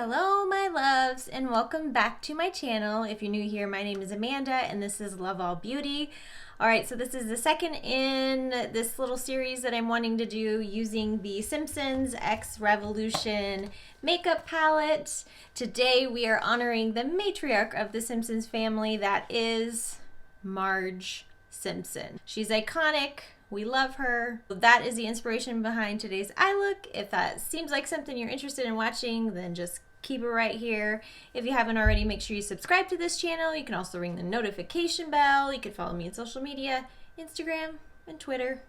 Hello my loves and welcome back to my channel. If you're new here, my name is Amanda and this is Love All Beauty. Alright, so this is the second in this little series that I'm wanting to do using the Simpsons X Revolution makeup palette. Today we are honoring the matriarch of the Simpsons family, that is Marge Simpson. She's iconic. We love her. That is the inspiration behind today's eye look. If that seems like something you're interested in watching, then just keep it right here. If you haven't already, make sure you subscribe to this channel. You can also ring the notification bell. You can follow me on social media, Instagram and Twitter.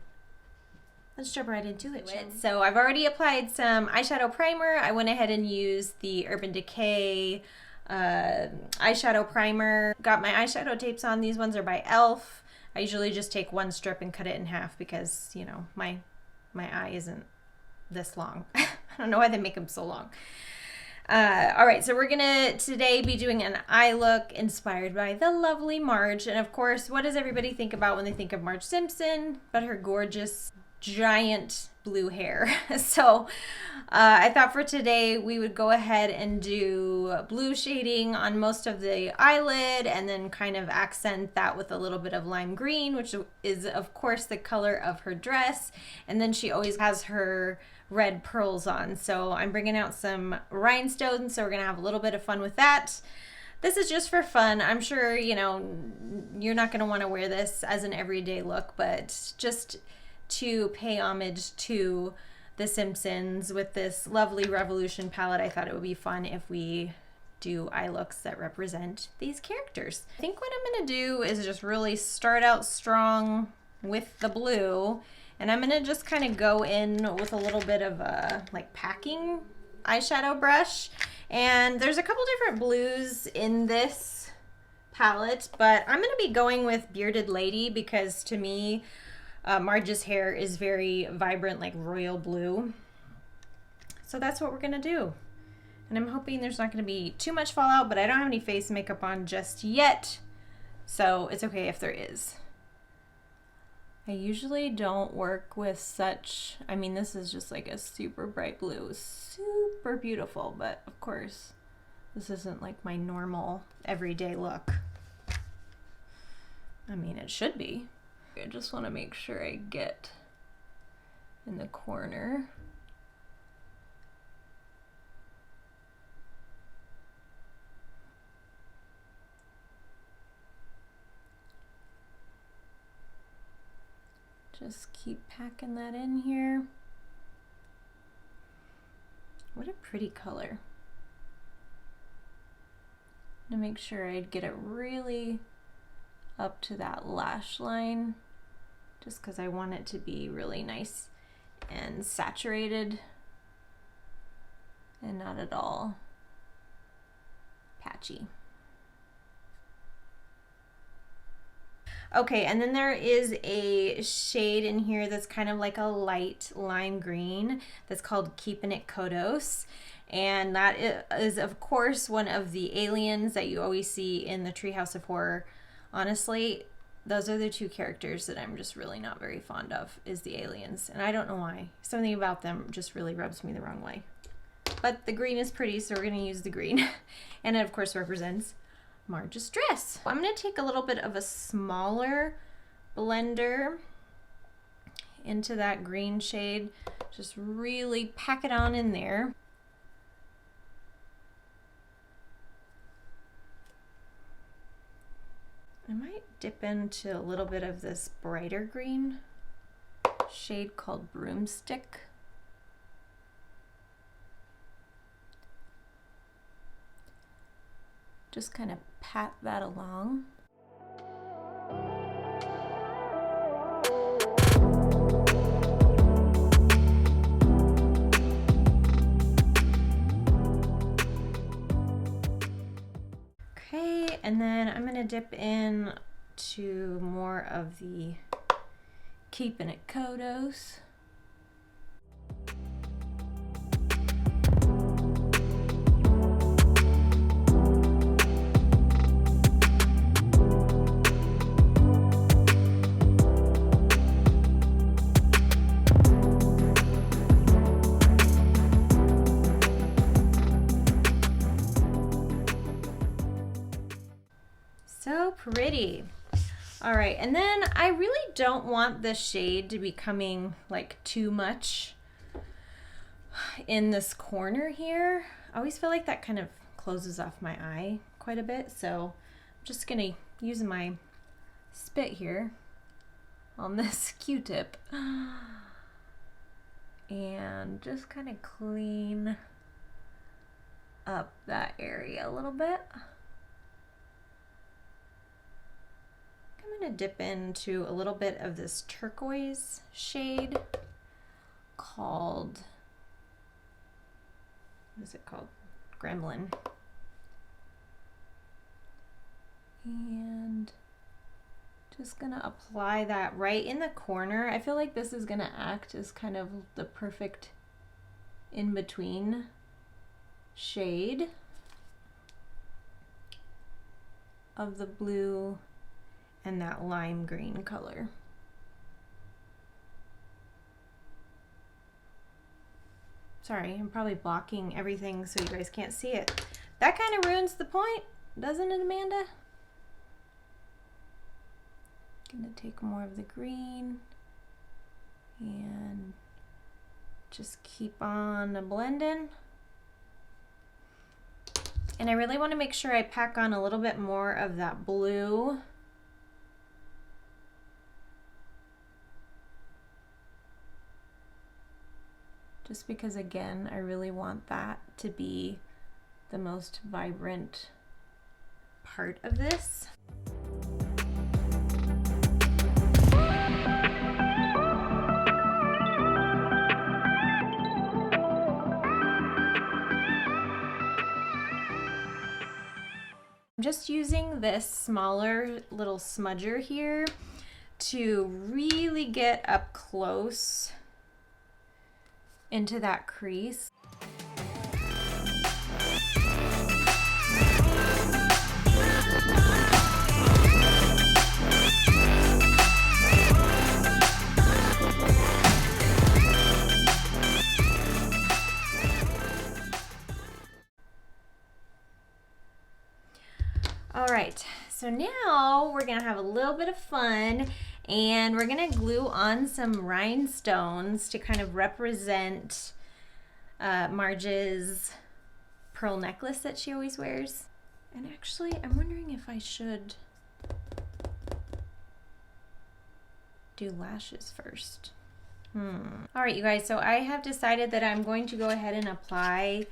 Let's jump right into it. So I've already applied some eyeshadow primer. I went ahead and used the Urban Decay eyeshadow primer. Got my eyeshadow tapes on. These ones are by ELF. I usually just take one strip and cut it in half because, you know, my eye isn't this long. I don't know why they make them so long. All right, so we're gonna today be doing an eye look inspired by the lovely Marge. And of course, what does everybody think about when they think of Marge Simpson but her gorgeous giant blue hair? So I thought for today we would go ahead and do blue shading on most of the eyelid and then kind of accent that with a little bit of lime green, which is of course the color of her dress. And then she always has her red pearls on, so I'm bringing out some rhinestones, so we're gonna have a little bit of fun with that. This is just for fun. I'm sure, you know, you're not gonna want to wear this as an everyday look, but just to pay homage to the Simpsons with this lovely Revolution palette, I thought it would be fun if we do eye looks that represent these characters. I think what I'm gonna do is just really start out strong with the blue, and I'm gonna just kind of go in with a little bit of a like packing eyeshadow brush. And there's a couple different blues in this palette, but I'm gonna be going with Bearded Lady because to me, Marge's hair is very vibrant, like royal blue. So that's what we're gonna do. And I'm hoping there's not gonna be too much fallout, but I don't have any face makeup on just yet, so it's okay if there is. I usually don't work with such, I mean, this is just like a super bright blue, super beautiful, but of course, this isn't like my normal everyday look. I mean, it should be. I just want to make sure I get in the corner. Just keep packing that in here. What a pretty color. To make sure I'd get it really up to that lash line, just because I want it to be really nice and saturated and not at all patchy. Okay, and then there is a shade in here that's kind of like a light lime green that's called Keepin Kodos. And that is, of course, one of the aliens that you always see in the Treehouse of Horror. Honestly, those are the two characters that I'm just really not very fond of, is the aliens. And I don't know why. Something about them just really rubs me the wrong way. But the green is pretty, so we're going to use the green. And it, of course, represents Marge's dress. I'm going to take a little bit of a smaller blender into that green shade. Just really pack it on in there. I might dip into a little bit of this brighter green shade called Broomstick. Just kind of pat that along. Okay, and then I'm gonna dip in to more of the Keepin Kodos. pretty. All right, and then I really don't want the shade to be coming like too much in this corner here. I always feel like that kind of closes off my eye quite a bit, so I'm just gonna use my spit here on this Q-tip and just kind of clean up that area a little bit. I'm gonna dip into a little bit of this turquoise shade called, what is it called? Gremlin. And just gonna apply that right in the corner. I feel like this is gonna act as kind of the perfect in-between shade of the blue and that lime green color. Sorry, I'm probably blocking everything so you guys can't see it. That kind of ruins the point, doesn't it, Amanda? Gonna take more of the green and just keep on blending. And I really want to make sure I pack on a little bit more of that blue. Just because, again, I really want that to be the most vibrant part of this. I'm just using this smaller little smudger here to really get up close into that crease. All right, so now we're gonna have a little bit of fun and we're gonna glue on some rhinestones to kind of represent Marge's pearl necklace that she always wears. And actually, I'm wondering if I should do lashes first. All right, you guys, so I have decided that I'm going to go ahead and apply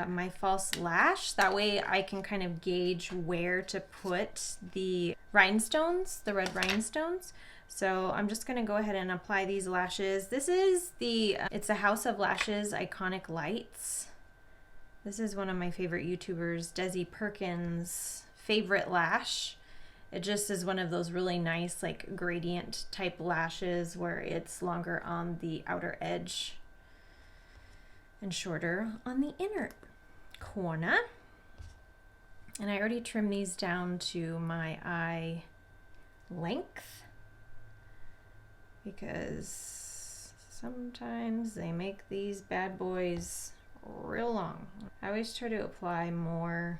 my false lash. That way I can kind of gauge where to put the rhinestones, the red rhinestones. So I'm just gonna go ahead and apply these lashes. This is it's a House of Lashes Iconic Lights. This is one of my favorite YouTubers, Desi Perkins' favorite lash. It just is one of those really nice like gradient type lashes where it's longer on the outer edge and shorter on the inner corner. And I already trimmed these down to my eye length because sometimes they make these bad boys real long. I always try to apply more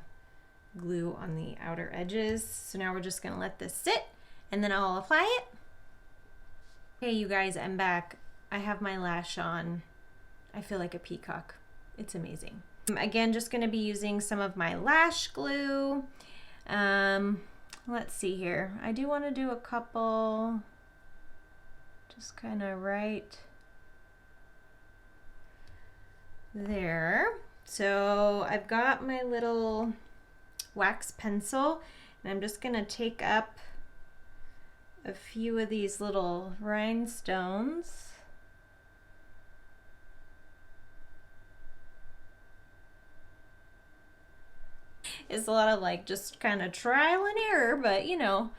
glue on the outer edges. So now we're just gonna let this sit and then I'll apply it. Hey you guys, I'm back. I have my lash on. I feel like a peacock. It's amazing. Again, just gonna be using some of my Lash Glue. Let's see here. I do wanna do a couple, just kinda right there. So I've got my little wax pencil and I'm just gonna take up a few of these little rhinestones. It's a lot of like just kind of trial and error, but you know,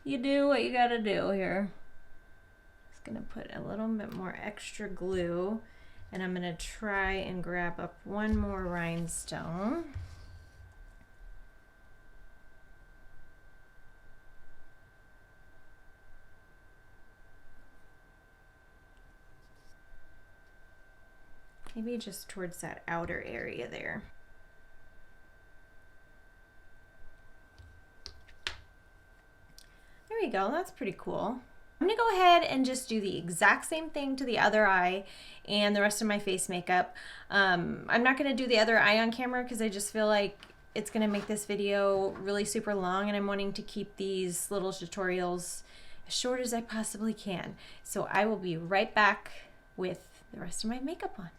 you do what you gotta do here. Just gonna put a little bit more extra glue and I'm gonna try and grab up one more rhinestone. Maybe just towards that outer area there. we go. That's pretty cool. I'm gonna go ahead and just do the exact same thing to the other eye and the rest of my face makeup. I'm not gonna do the other eye on camera because I just feel like it's gonna make this video really super long, and I'm wanting to keep these little tutorials as short as I possibly can. So I will be right back with the rest of my makeup on.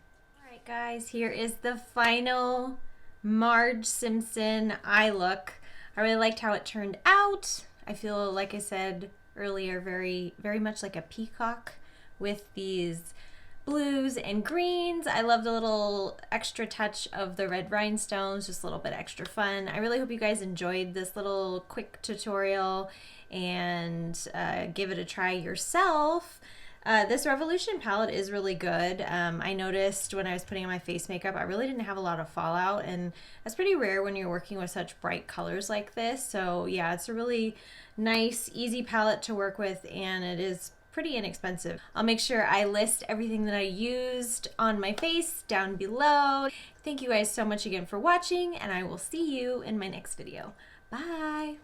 All right, guys, here is the final Marge Simpson eye look. I really liked how it turned out. I feel, like I said earlier, very much like a peacock with these blues and greens. I love the little extra touch of the red rhinestones, just a little bit extra fun. I really hope you guys enjoyed this little quick tutorial and give it a try yourself. This Revolution palette is really good. I noticed when I was putting on my face makeup, I really didn't have a lot of fallout, and that's pretty rare when you're working with such bright colors like this. So yeah, it's a really nice, easy palette to work with, and it is pretty inexpensive. I'll make sure I list everything that I used on my face down below. Thank you guys so much again for watching, and I will see you in my next video. Bye!